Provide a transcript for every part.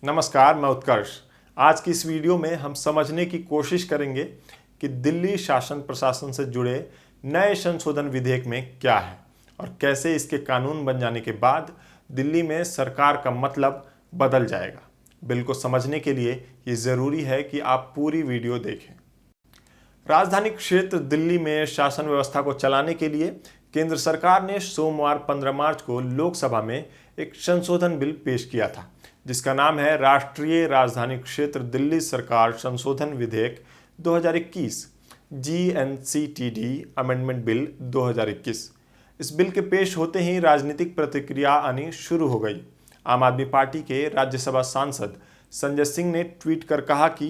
नमस्कार, मैं उत्कर्ष। आज की इस वीडियो में हम समझने की कोशिश करेंगे कि दिल्ली शासन प्रशासन से जुड़े नए संशोधन विधेयक में क्या है और कैसे इसके कानून बन जाने के बाद दिल्ली में सरकार का मतलब बदल जाएगा। बिल को समझने के लिए ये ज़रूरी है कि आप पूरी वीडियो देखें। राजधानी क्षेत्र दिल्ली में शासन व्यवस्था को चलाने के लिए केंद्र सरकार ने सोमवार 15 मार्च को लोकसभा में एक संशोधन बिल पेश किया था, जिसका नाम है राष्ट्रीय राजधानी क्षेत्र दिल्ली सरकार संशोधन विधेयक 2021 GNCTD अमेंडमेंट बिल 2021। इस बिल के पेश होते ही राजनीतिक प्रतिक्रिया आनी शुरू हो गई। आम आदमी पार्टी के राज्यसभा सांसद संजय सिंह ने ट्वीट कर कहा कि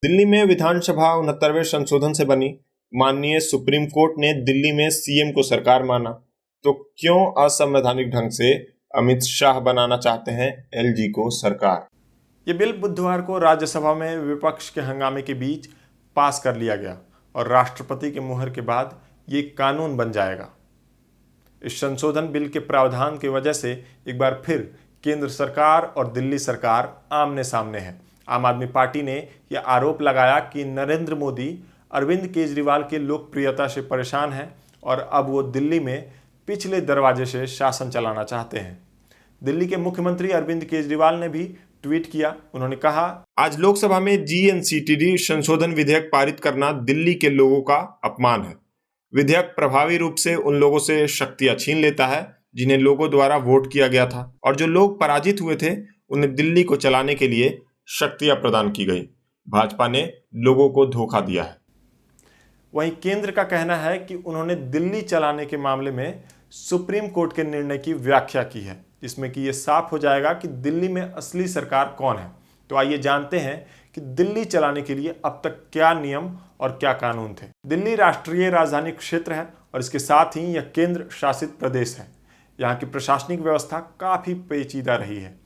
दिल्ली में विधानसभा 69वें संशोधन से बनी। माननीय सुप्रीम कोर्ट ने दिल्ली में सीएम को सरकार माना, तो क्यों असंवैधानिक ढंग से अमित शाह बनाना चाहते हैं एलजी को सरकार। ये बिल बुधवार को राज्यसभा में विपक्ष के हंगामे के बीच पास कर लिया गया और राष्ट्रपति के मुहर के बाद ये कानून बन जाएगा। इस संशोधन बिल के प्रावधान की वजह से एक बार फिर केंद्र सरकार और दिल्ली सरकार आमने सामने है। आम आदमी पार्टी ने यह आरोप लगाया कि नरेंद्र मोदी अरविंद केजरीवाल की लोकप्रियता से परेशान हैं और अब वो दिल्ली में पिछले दरवाजे से शासन चलाना चाहते हैं। दिल्ली के मुख्यमंत्री अरविंद केजरीवाल ने भी ट्वीट किया। उन्होंने कहा, आज लोकसभा में जीएनसीटीडी संशोधन विधेयक पारित करना दिल्ली के लोगों का अपमान है। विधेयक प्रभावी रूप से उन लोगों से शक्तियां छीन लेता है जिन्हें लोगों द्वारा वोट किया गया था, और जो लोग पराजित हुए थे उन्हें दिल्ली को चलाने के लिए शक्तियां प्रदान की गई। भाजपा ने लोगों को धोखा दिया है। वहीं केंद्र का कहना है कि उन्होंने दिल्ली चलाने के मामले में सुप्रीम कोर्ट के निर्णय की व्याख्या की है, जिसमें कि ये साफ हो जाएगा कि दिल्ली में असली सरकार कौन है। तो आइए जानते हैं कि दिल्ली चलाने के लिए अब तक क्या नियम और क्या कानून थे। दिल्ली राष्ट्रीय राजधानी क्षेत्र है और इसके साथ ही यह केंद्र शासित प्रदेश है। यहाँ की प्रशासनिक व्यवस्था काफ़ी पेचीदा रही है।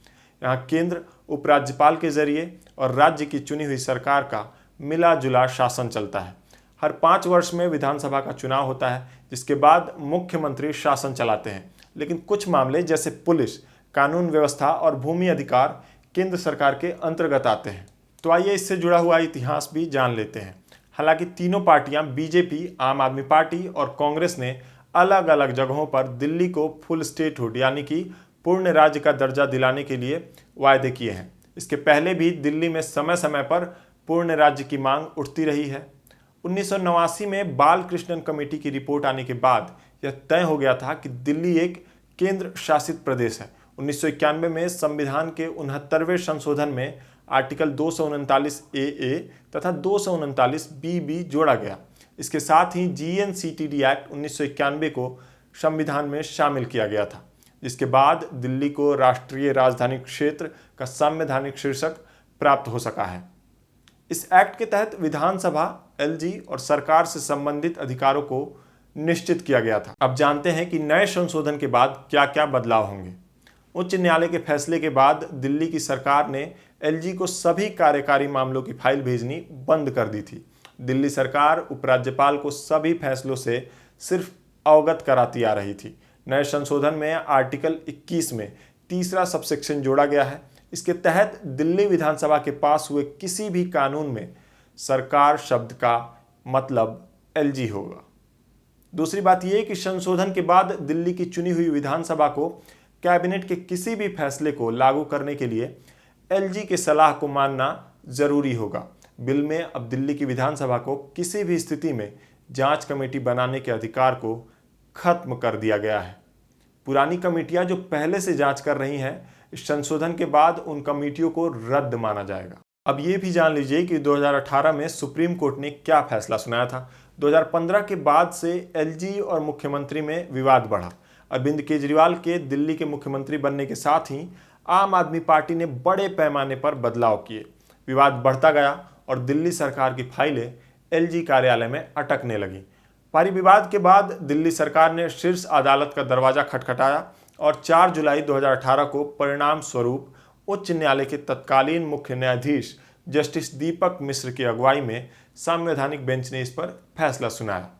यहाँ केंद्र उपराज्यपाल के जरिए और राज्य की चुनी हुई सरकार का मिला जुला शासन चलता है। हर 5 वर्ष में विधानसभा का चुनाव होता है, जिसके बाद मुख्यमंत्री शासन चलाते हैं। लेकिन कुछ मामले जैसे पुलिस, कानून व्यवस्था और भूमि अधिकार केंद्र सरकार के अंतर्गत आते हैं। तो आइए इससे जुड़ा हुआ इतिहास भी जान लेते हैं। हालांकि तीनों पार्टियां बीजेपी, आम आदमी पार्टी और कांग्रेस ने अलग अलग जगहों पर दिल्ली को फुल स्टेटहुड यानी कि पूर्ण राज्य का दर्जा दिलाने के लिए वायदे किए हैं। इसके पहले भी दिल्ली में समय समय पर पूर्ण राज्य की मांग उठती रही है। 1989 में बालकृष्णन कमेटी की रिपोर्ट आने के बाद यह तय हो गया था कि दिल्ली एक केंद्र शासित प्रदेश है। 1991 में संविधान के 69वें संशोधन में आर्टिकल 239 ए तथा 239 बी जोड़ा गया। इसके साथ ही जीएनसीटीडी एक्ट 1991 को संविधान में शामिल किया गया था, जिसके बाद दिल्ली को राष्ट्रीय राजधानी क्षेत्र का संवैधानिक शीर्षक प्राप्त हो सका है। इस एक्ट के तहत विधानसभा, एलजी और सरकार से संबंधित अधिकारों को निश्चित किया गया था। अब जानते हैं कि नए संशोधन के बाद क्या क्या बदलाव होंगे। उच्च न्यायालय के फैसले के बाद दिल्ली की सरकार ने एलजी को सभी कार्यकारी मामलों की फाइल भेजनी बंद कर दी थी। दिल्ली सरकार उपराज्यपाल को सभी फैसलों से सिर्फ अवगत कराती आ रही थी। नए संशोधन में आर्टिकल 21 में तीसरा सबसेक्शन जोड़ा गया है। इसके तहत दिल्ली विधानसभा के पास हुए किसी भी कानून में सरकार शब्द का मतलब एलजी होगा। दूसरी बात यह कि संशोधन के बाद दिल्ली की चुनी हुई विधानसभा को कैबिनेट के किसी भी फैसले को लागू करने के लिए एलजी के सलाह को मानना जरूरी होगा। बिल में अब दिल्ली की विधानसभा को किसी भी स्थिति में जांच कमेटी बनाने के अधिकार को खत्म कर दिया गया है। पुरानी कमेटियां जो पहले से जांच कर रही हैं, इस संशोधन के बाद उन कमेटियों को रद्द माना जाएगा। अब ये भी जान लीजिए कि 2018 में सुप्रीम कोर्ट ने क्या फैसला सुनाया था। 2015 के बाद से एलजी और मुख्यमंत्री में विवाद बढ़ा। अरविंद केजरीवाल के दिल्ली के मुख्यमंत्री बनने के साथ ही आम आदमी पार्टी ने बड़े पैमाने पर बदलाव किए। विवाद बढ़ता गया और दिल्ली सरकार की फाइलें एलजी कार्यालय में अटकने लगी। भारी विवाद के बाद दिल्ली सरकार ने शीर्ष अदालत का दरवाजा खटखटाया और 4 जुलाई 2018 को परिणाम स्वरूप उच्च न्यायालय के तत्कालीन मुख्य न्यायाधीश जस्टिस दीपक मिश्र की अगुवाई में संवैधानिक बेंच ने इस पर फैसला सुनाया।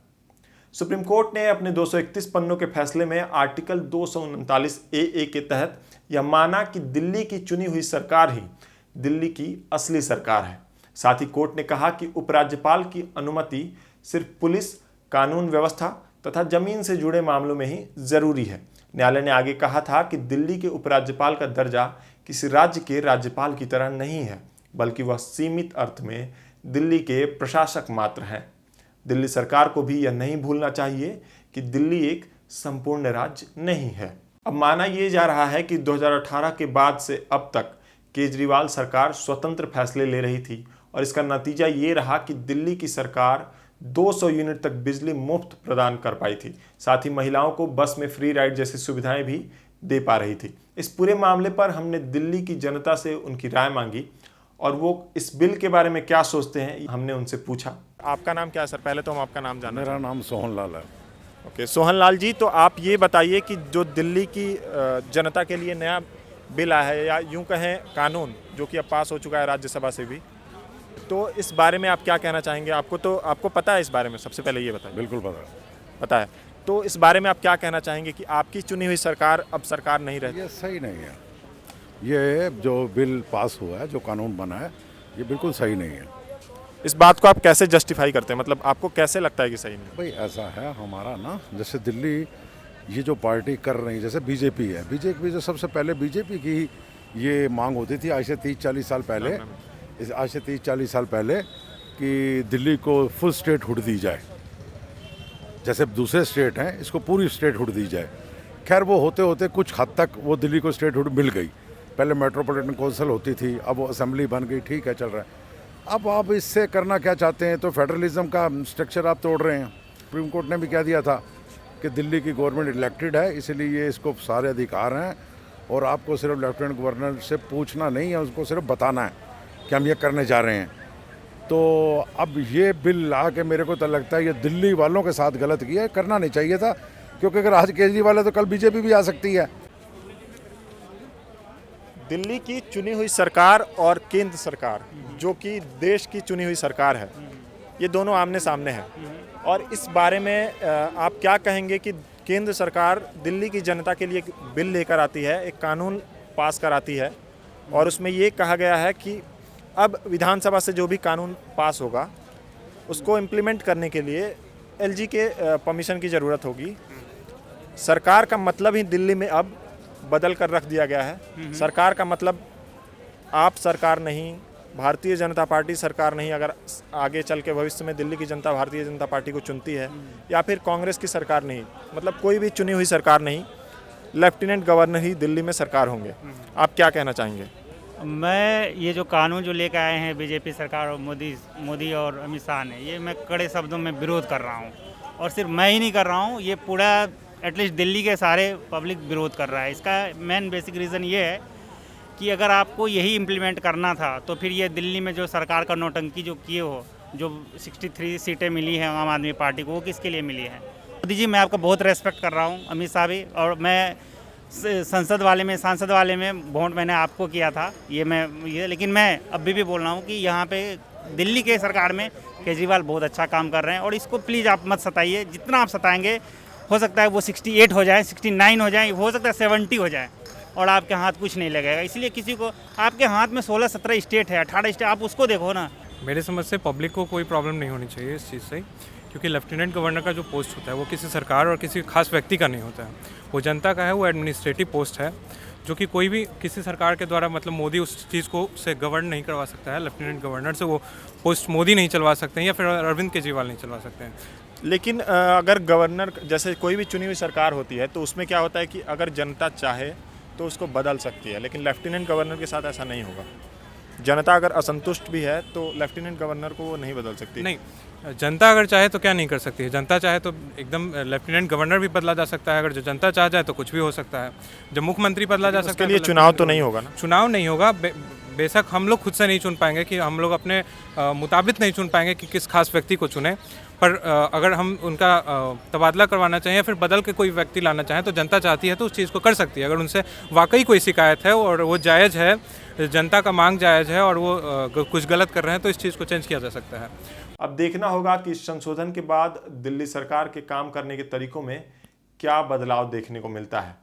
सुप्रीम कोर्ट ने अपने 231 पन्नों के फैसले में आर्टिकल 239 ए के तहत यह माना कि दिल्ली की चुनी हुई सरकार ही दिल्ली की असली सरकार है। साथ ही कोर्ट ने कहा कि उपराज्यपाल की अनुमति सिर्फ पुलिस, कानून व्यवस्था तथा जमीन से जुड़े मामलों में ही जरूरी है। न्यायालय ने आगे कहा था कि दिल्ली के उपराज्यपाल का दर्जा किसी राज्य के राज्यपाल की तरह नहीं है, बल्कि वह सीमित अर्थ में दिल्ली के प्रशासक मात्र हैं। दिल्ली सरकार को भी यह नहीं भूलना चाहिए कि दिल्ली एक संपूर्ण राज्य नहीं है। अब माना यह जा रहा है कि 2018 के बाद से अब तक केजरीवाल सरकार स्वतंत्र फैसले ले रही थी और इसका नतीजा ये रहा कि दिल्ली की सरकार 200 यूनिट तक बिजली मुफ्त प्रदान कर पाई थी। साथ ही महिलाओं को बस में फ्री राइड जैसी सुविधाएं भी दे पा रही थी। इस पूरे मामले पर हमने दिल्ली की जनता से उनकी राय मांगी और वो इस बिल के बारे में क्या सोचते हैं हमने उनसे पूछा। आपका नाम क्या है सर? पहले तो हम आपका नाम जानना। मेरा नाम सोहन लाल है। ओके, सोहन लाल जी, तो आप ये बताइए कि जो दिल्ली की जनता के लिए नया बिल आया है, या यूं कहें कानून, जो कि अब पास हो चुका है राज्यसभा से भी, तो इस बारे में आप क्या कहना चाहेंगे? आपको पता है इस बारे में? सबसे पहले ये बताइए। बिल्कुल पता है। तो इस बारे में आप क्या कहना चाहेंगे कि आपकी चुनी हुई सरकार अब सरकार नहीं रहती? ये सही नहीं है। ये जो बिल पास हुआ है, जो कानून बना है, ये बिल्कुल सही नहीं है। इस बात को आप कैसे जस्टिफाई करते हैं? मतलब आपको कैसे लगता है कि सही नहीं? भाई ऐसा है हमारा ना, जैसे दिल्ली ये जो पार्टी कर रही, जैसे बीजेपी है, बीजेपी जो सबसे पहले बीजेपी की ये मांग होती थी आज से 30-40 साल पहले, आज से 30-40 साल पहले, कि दिल्ली को फुल स्टेट हुड दी जाए। जैसे दूसरे स्टेट हैं, इसको पूरी स्टेट हुड दी जाए। खैर वो होते होते कुछ हद तक वो दिल्ली को स्टेट हुड मिल गई। पहले मेट्रोपॉलिटन काउंसिल होती थी, अब वो असेंबली बन गई, ठीक है, चल रहा है। अब आप इससे करना क्या चाहते हैं? तो फेडरलिज्म का स्ट्रक्चर आप तोड़ रहे हैं। सुप्रीम कोर्ट ने भी कह दिया था कि दिल्ली की गवर्नमेंट इलेक्टेड है, इसलिए इसको सारे अधिकार हैं और आपको सिर्फ लेफ्टिनेंट गवर्नर से पूछना नहीं है, उसको सिर्फ बताना है कि हम ये करने जा रहे हैं। तो अब ये बिल ला के मेरे को तो लगता है ये दिल्ली वालों के साथ गलत किया है, करना नहीं चाहिए था, क्योंकि अगर आज केजरीवाल है तो कल बीजेपी भी आ सकती है। दिल्ली की चुनी हुई सरकार और केंद्र सरकार, जो कि देश की चुनी हुई सरकार है, ये दोनों आमने सामने हैं। और इस बारे में आप क्या कहेंगे कि केंद्र सरकार दिल्ली की जनता के लिए एक बिल लेकर आती है, एक कानून पास कराती है, और उसमें ये कहा गया है कि अब विधानसभा से जो भी कानून पास होगा उसको इम्प्लीमेंट करने के लिए एलजी के परमिशन की ज़रूरत होगी। सरकार का मतलब ही दिल्ली में अब बदल कर रख दिया गया है। सरकार का मतलब आप सरकार नहीं, भारतीय जनता पार्टी सरकार नहीं, अगर आगे चल के भविष्य में दिल्ली की जनता भारतीय जनता पार्टी को चुनती है, या फिर कांग्रेस की सरकार नहीं, मतलब कोई भी चुनी हुई सरकार नहीं, लेफ्टिनेंट गवर्नर ही दिल्ली में सरकार होंगे। आप क्या कहना चाहेंगे? मैं ये जो कानून जो लेकर आए हैं बीजेपी सरकार और मोदी और अमित शाह ने, ये मैं कड़े शब्दों में विरोध कर रहा हूँ। और सिर्फ मैं ही नहीं कर रहा हूँ, ये पूरा एटलीस्ट दिल्ली के सारे पब्लिक विरोध कर रहा है। इसका मेन बेसिक रीज़न ये है कि अगर आपको यही इम्प्लीमेंट करना था तो फिर ये दिल्ली में जो सरकार का नौटंकी जो किए हो, जो 63 सीटें मिली हैं आम आदमी पार्टी को, वो किसके लिए मिली है? मोदी जी, मैं आपका बहुत रेस्पेक्ट कर रहा हूँ, अमित शाह भी, और मैं सांसद वाले में वोट मैंने आपको किया था, लेकिन मैं अभी भी बोल रहा हूँ कि यहाँ पे दिल्ली के सरकार में केजरीवाल बहुत अच्छा काम कर रहे हैं, और इसको प्लीज़ आप मत सताइए। जितना आप सताएंगे, हो सकता है वो 68 हो जाए, 69 हो जाए, हो सकता है 70 हो जाए, और आपके हाथ कुछ नहीं लगेगा। इसलिए किसी को, आपके हाथ में 16-17 स्टेट है, 18 स्टेट, आप उसको देखो ना। मेरे समझ से पब्लिक को कोई प्रॉब्लम नहीं होनी चाहिए इस चीज़ से, क्योंकि लेफ्टिनेंट गवर्नर का जो पोस्ट होता है वो किसी सरकार और किसी खास व्यक्ति का नहीं होता है, वो जनता का है। वो एडमिनिस्ट्रेटिव पोस्ट है, जो कि कोई भी किसी सरकार के द्वारा, मतलब मोदी उस चीज़ को से गवर्न नहीं करवा सकता है। लेफ्टिनेंट गवर्नर से वो पोस्ट मोदी नहीं चलवा सकते हैं, या फिर अरविंद केजरीवाल नहीं चलवा सकते हैं। लेकिन अगर गवर्नर, जैसे कोई भी चुनी हुई सरकार होती है, तो उसमें क्या होता है कि अगर जनता चाहे तो उसको बदल सकती है, लेकिन लेफ्टिनेंट गवर्नर के साथ ऐसा नहीं होगा। जनता अगर असंतुष्ट भी है तो लेफ्टिनेंट गवर्नर को वो नहीं बदल सकती। नहीं, जनता अगर चाहे तो क्या नहीं कर सकती है? जनता चाहे तो एकदम लेफ्टिनेंट गवर्नर भी बदला जा सकता है। अगर जो जनता चाह जाए तो कुछ भी हो सकता है। जब मुख्यमंत्री बदला जा सकता है, उसके लिए चुनाव तो नहीं होगा ना? चुनाव नहीं होगा। बेशक हम लोग खुद से नहीं चुन पाएंगे, कि हम लोग अपने मुताबिक नहीं चुन पाएंगे कि किस खास व्यक्ति को चुने, पर अगर हम उनका तबादला करवाना चाहें या फिर बदल के कोई व्यक्ति लाना चाहें, तो जनता चाहती है तो उस चीज़ को कर सकती है। अगर उनसे वाकई कोई शिकायत है और वो जायज़ है, जनता का मांग जायज़ है, और वो कुछ गलत कर रहे हैं, तो इस चीज़ को चेंज किया जा सकता है। अब देखना होगा कि इस संशोधन के बाद दिल्ली सरकार के काम करने के तरीकों में क्या बदलाव देखने को मिलता है।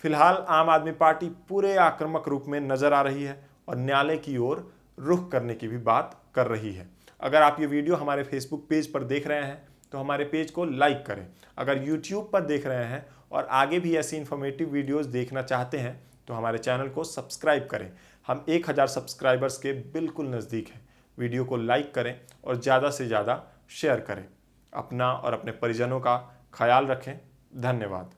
फिलहाल आम आदमी पार्टी पूरे आक्रामक रूप में नजर आ रही है और न्यायालय की ओर रुख करने की भी बात कर रही है। अगर आप ये वीडियो हमारे फेसबुक पेज पर देख रहे हैं तो हमारे पेज को लाइक करें। अगर यूट्यूब पर देख रहे हैं और आगे भी ऐसी इन्फॉर्मेटिव वीडियोस देखना चाहते हैं तो हमारे चैनल को सब्सक्राइब करें। हम 1000 सब्सक्राइबर्स के बिल्कुल नज़दीक हैं। वीडियो को लाइक करें और ज़्यादा से ज़्यादा शेयर करें। अपना और अपने परिजनों का ख्याल रखें। धन्यवाद।